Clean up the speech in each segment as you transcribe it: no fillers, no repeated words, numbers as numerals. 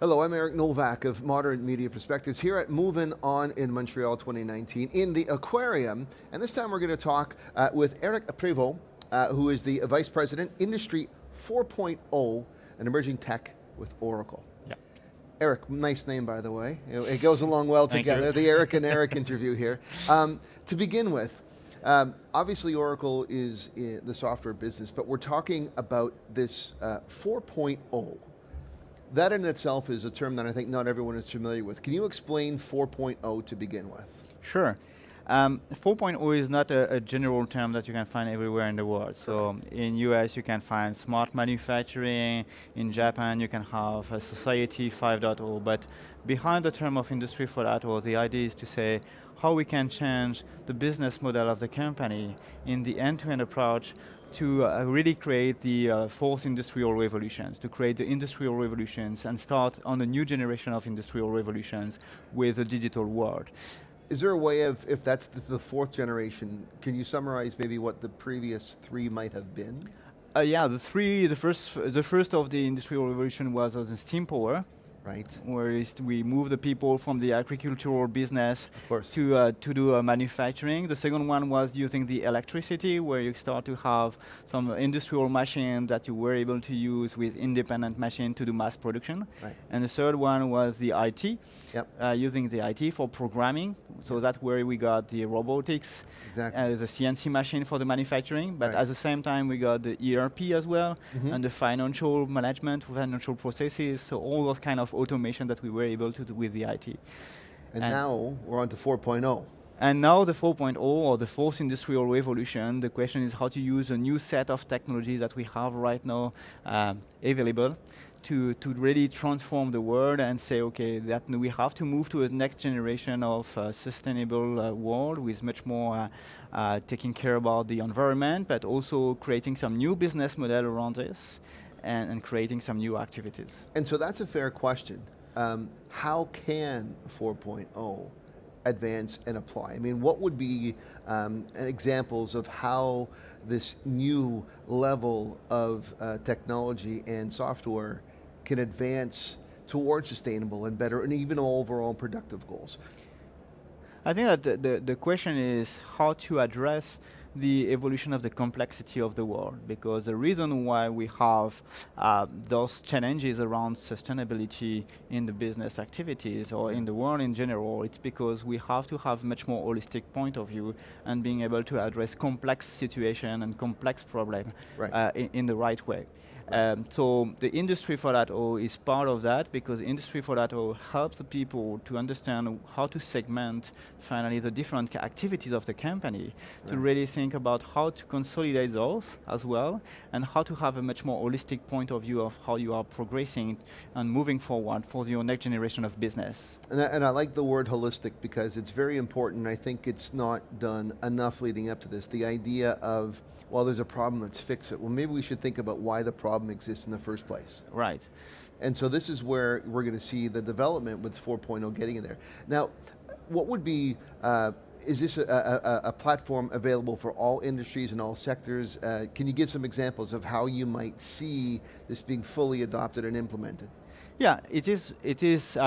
Hello, I'm Éric Novak of Modern Media Perspectives here at Movin'On in Montreal 2019 in the Aquarium. And this time we're going to talk with Éric Prévost, who is the Vice President, Industry 4.0 and Emerging Tech with Oracle. Yeah. Éric, nice name by the way. It goes along well together, the Éric and Éric interview here. To begin with, obviously Oracle is the software business, but we're talking about this 4.0. That in itself is a term that I think not everyone is familiar with. Can you explain 4.0 to begin with? Sure. 4.0 is not a general term that you can find everywhere in the world. So in US you can find smart manufacturing, in Japan you can have a society 5.0, but behind the term of industry 4.0, the idea is to say how we can change the business model of the company in the end-to-end approach to really create the fourth industrial revolutions, to create the industrial revolutions and start on a new generation of industrial revolutions with the digital world. Is there a way of, if that's the fourth generation, can you summarize maybe what the previous three might have been? Yeah, the first of the industrial revolution was the steam power. Right. Where we move the people from the agricultural business to do manufacturing. The second one was using the electricity, where you start to have some industrial machine that you were able to use with independent machine to do mass production. Right. And the third one was the IT, using the IT for programming. So that's where we got the robotics, the CNC machine for the manufacturing. But at the same time, we got the ERP as well, and the financial management, financial processes. So all those kind of automation that we were able to do with the IT. And now we're on to 4.0. And now the 4.0, or the fourth industrial revolution, the question is how to use a new set of technology that we have right now available to really transform the world and say, okay, that we have to move to a next generation of sustainable world with much more taking care about the environment, but also creating some new business model around this. And creating some new activities. And so that's a fair question. How can 4.0 advance and apply? I mean, what would be examples of how this new level of technology and software can advance towards sustainable and better and even overall productive goals? I think that the question is how to address the evolution of the complexity of the world, because the reason why we have those challenges around sustainability in the business activities or in the world in general, it's because we have to have much more holistic point of view and being able to address complex situation and complex problem in the right way. So the Industry 4.0 is part of that, because Industry 4.0 helps the people to understand how to segment finally the different activities of the company, to really think about how to consolidate those as well, and how to have a much more holistic point of view of how you are progressing and moving forward for your next generation of business. And I like the word holistic because it's very important. I think it's not done enough leading up to this. The idea of, well, there's a problem, let's fix it. Well, maybe we should think about why the problem exists in the first place. Right. And so this is where we're going to see the development with 4.0 getting in there. Now, what would be, is this a platform available for all industries and all sectors? Can you give some examples of how you might see this being fully adopted and implemented? Yeah, it is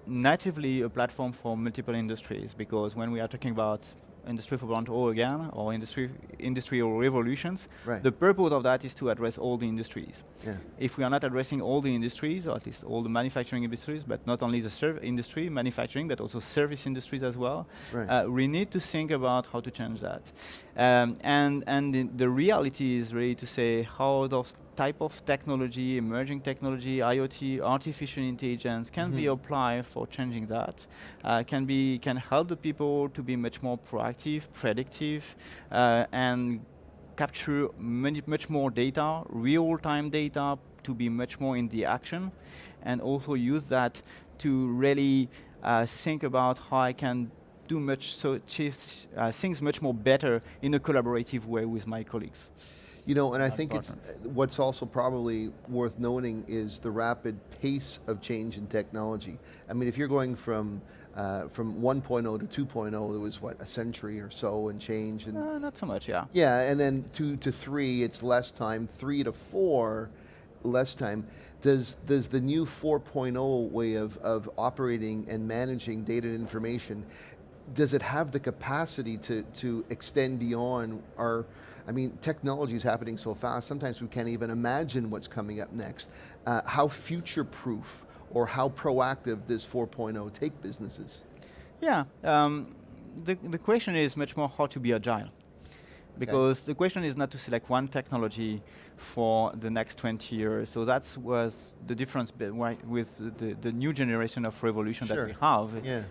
natively a platform for multiple industries, because when we are talking about Industry 4.0 again, or industrial revolutions, the purpose of that is to address all the industries. If we are not addressing all the industries, or at least all the manufacturing industries, but not only the industry, manufacturing, but also service industries as well, we need to think about how to change that. And the reality is really to say how those type of technology, emerging technology, IoT, artificial intelligence can be applied for changing that. Can help the people to be much more proactive, predictive, and capture much more data, real-time data, to be much more in the action, and also use that to really think about how I can do things much more better in a collaborative way with my colleagues. You know, and I think what's also probably worth noting is the rapid pace of change in technology. I mean, if you're going from 1.0 to 2.0, there was what, a century or so and change? And not so much, yeah. Yeah, and then 2 to 3, it's less time. 3 to 4, less time. Does the new 4.0 way of operating and managing data and information, does it have the capacity to extend beyond our, I mean, technology is happening so fast, sometimes we can't even imagine what's coming up next. How future-proof or how proactive does 4.0 take businesses? Yeah, the question is much more how to be agile. Because the question is not to select one technology for the next 20 years. So that was the difference with the new generation of revolution that we have,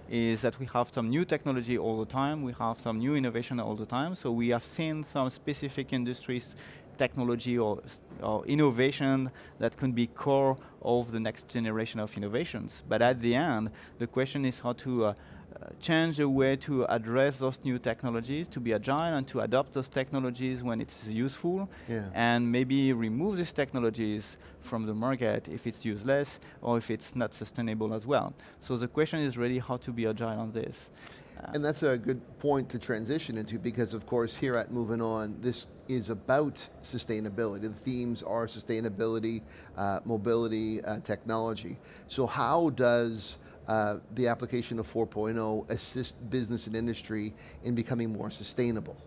is that we have some new technology all the time, we have some new innovation all the time. So we have seen some specific industries, technology or innovation that can be core of the next generation of innovations. But at the end, the question is how to change the way to address those new technologies, to be agile and to adopt those technologies when it's useful, and maybe remove these technologies from the market if it's useless or if it's not sustainable as well. So the question is really how to be agile on this. And that's a good point to transition into, because of course here at Movin'On, this is about sustainability. The themes are sustainability, mobility, technology. So how does the application of 4.0 assist business and industry in becoming more sustainable?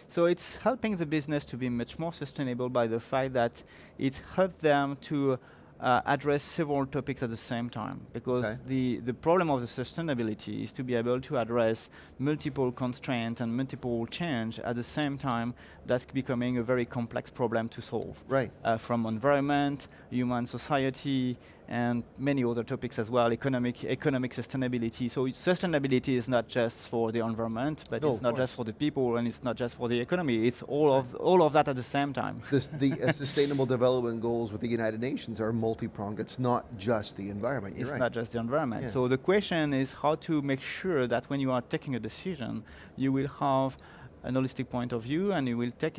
So it's helping the business to be much more sustainable by the fact that it helps them to address several topics at the same time, because the problem of the sustainability is to be able to address multiple constraints and multiple change at the same time. That's becoming a very complex problem to solve. Right. From environment, human society, and many other topics as well, economic sustainability. So sustainability is not just for the environment, but it's not just for the people, and it's not just for the economy. It's all of that at the same time. The Sustainable Development Goals with the United Nations are multi-pronged. It's not just the environment. You're it's right. not just the environment. So the question is how to make sure that when you are taking a decision, you will have an holistic point of view, and you will take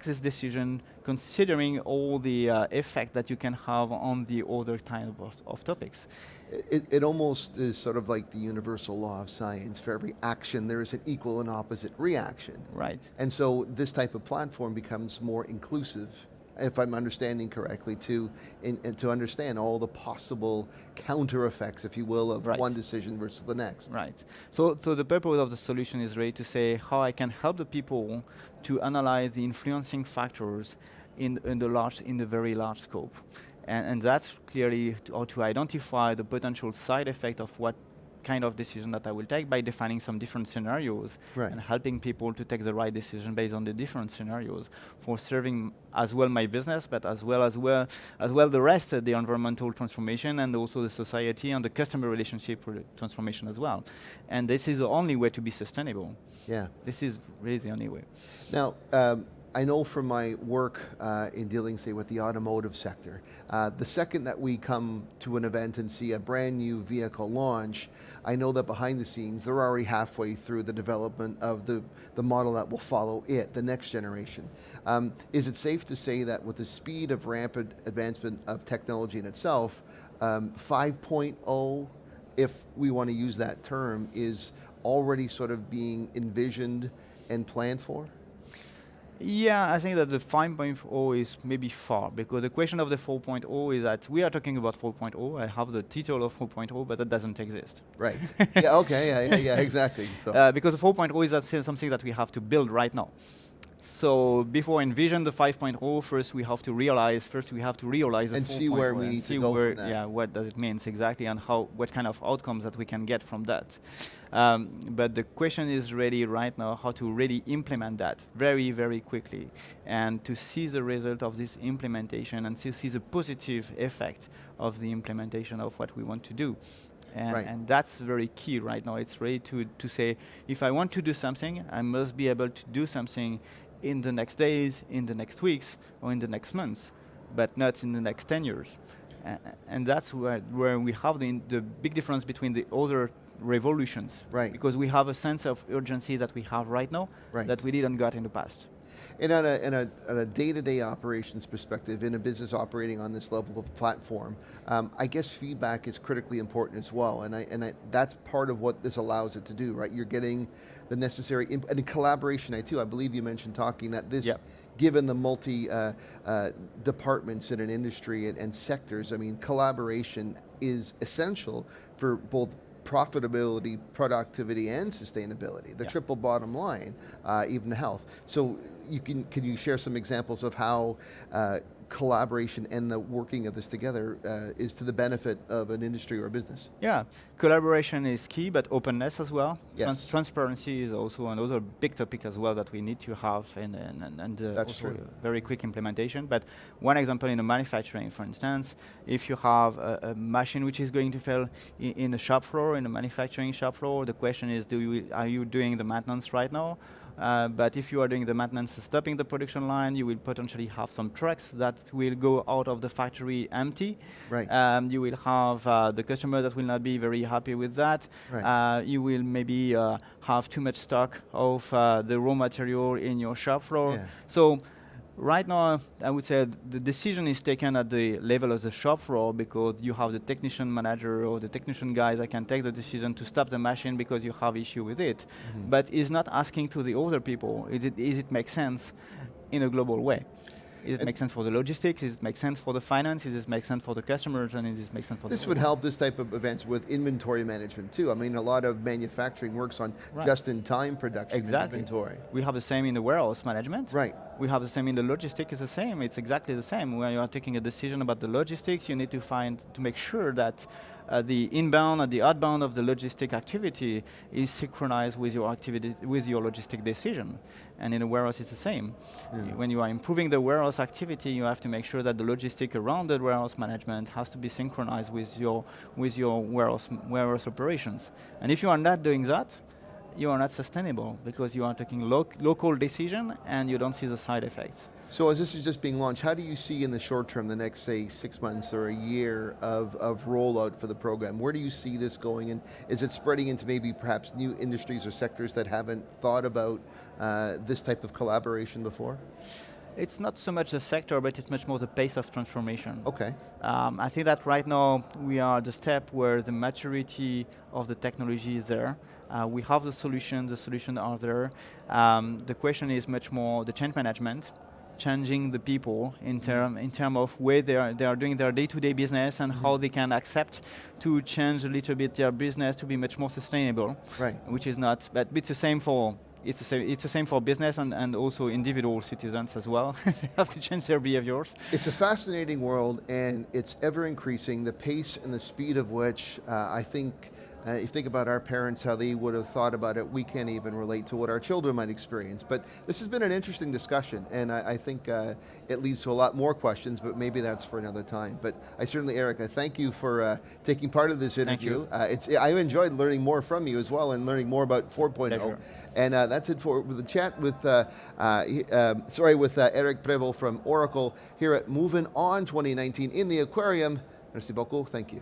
this decision considering all the effect that you can have on the other type of topics. It almost is sort of like the universal law of science. For every action, there is an equal and opposite reaction. Right. And so this type of platform becomes more inclusive, if I'm understanding correctly, to understand all the possible counter effects, if you will, of one decision versus the next. Right. So the purpose of the solution is really to say how I can help the people to analyze the influencing factors in the very large scope. And that's clearly how to identify the potential side effect of what kind of decision that I will take by defining some different scenarios and helping people to take the right decision based on the different scenarios for serving as well my business, but as well the rest of the environmental transformation and also the society and the customer relationship transformation as well. And this is the only way to be sustainable. Yeah. This is really the only way. Now, I know from my work in dealing, say, with the automotive sector, the second that we come to an event and see a brand new vehicle launch, I know that behind the scenes, they're already halfway through the development of the model that will follow it, the next generation. Is it safe to say that with the speed of rampant advancement of technology in itself, 5.0, if we want to use that term, is already sort of being envisioned and planned for? Yeah, I think that the 5.0 is maybe far, because the question of the 4.0 is that we are talking about 4.0. I have the title of 4.0, but it doesn't exist. Right. Yeah, okay, yeah, exactly. So. Because the 4.0 is something that we have to build right now. So before envision the 5.0, first we have to realize the 4.0 and see where we need to go from that. Yeah, what does it mean exactly, and what kind of outcomes that we can get from that. But the question is really right now how to really implement that very, very quickly, and to see the result of this implementation and to see the positive effect of the implementation of what we want to do. And that's very key right now. It's really to say, if I want to do something, I must be able to do something in the next days, in the next weeks, or in the next months, but not in the next 10 years. And that's where we have the big difference between the other revolutions. Right. Because we have a sense of urgency that we have right now that we didn't got in the past. And on a day-to-day operations perspective, in a business operating on this level of platform, I guess feedback is critically important as well. And that's part of what this allows it to do, right? You're getting the necessary and in collaboration. I believe you mentioned talking that this given the departments in an industry and sectors, I mean, collaboration is essential for both profitability, productivity, and sustainability, the triple bottom line, even health. So can you share some examples of how collaboration and the working of this together is to the benefit of an industry or a business? Yeah, collaboration is key, but openness as well. Yes. Transparency is also another big topic as well that we need to have, and That's also true. very quick implementation. But one example in the manufacturing, for instance, if you have a machine which is going to fail in the shop floor, in the manufacturing shop floor, the question is, are you doing the maintenance right now? But if you are doing the maintenance, stopping the production line, you will potentially have some trucks that will go out of the factory empty. Right. You will have the customer that will not be very happy with that. Right. You will maybe have too much stock of the raw material in your shop floor. Yeah. So right now, I would say the decision is taken at the level of the shop floor, because you have the technician manager or the technician guys that can take the decision to stop the machine because you have issue with it. Mm-hmm. But is not asking to the other people, is it make sense in a global way? Does it make sense for the logistics? Does it make sense for the finance? Does it make sense for the customers? And does it make sense for this would help this type of events with inventory management too. I mean, a lot of manufacturing works on just-in-time production. Exactly. And inventory. We have the same in the warehouse management. Right. We have the same in the logistics. It's the same. It's exactly the same. When you are taking a decision about the logistics, you need to make sure that the inbound and the outbound of the logistic activity is synchronized with your activity, with your logistic decision. And in a warehouse, it's the same. Yeah. When you are improving the warehouse activity, you have to make sure that the logistic around the warehouse management has to be synchronized with your warehouse operations. And if you are not doing that, you are not sustainable, because you are taking local decision and you don't see the side effects. So as this is just being launched, how do you see in the short term, the next, say, 6 months or a year of rollout for the program? Where do you see this going? And is it spreading into maybe perhaps new industries or sectors that haven't thought about this type of collaboration before? It's not so much the sector, but it's much more the pace of transformation. Okay. I think that right now we are at the step where the maturity of the technology is there. We have the solutions are there. The question is much more the change management, changing the people in term of where they are doing their day-to-day business, and how they can accept to change a little bit their business to be much more sustainable. Right. Which is not, but it's the same for it's the same for business and also individual citizens as well. They have to change their behaviors. It's a fascinating world, and it's ever increasing. The pace and the speed of which I think. If you think about our parents, how they would have thought about it, we can't even relate to what our children might experience. But this has been an interesting discussion, and I think it leads to a lot more questions, but maybe that's for another time. But I certainly, Éric, I thank you for taking part of this interview. I enjoyed learning more from you as well, and learning more about 4.0. And that's it for the chat with Éric Prévost from Oracle here at Movin'On 2019 in the aquarium. Merci beaucoup. Thank you.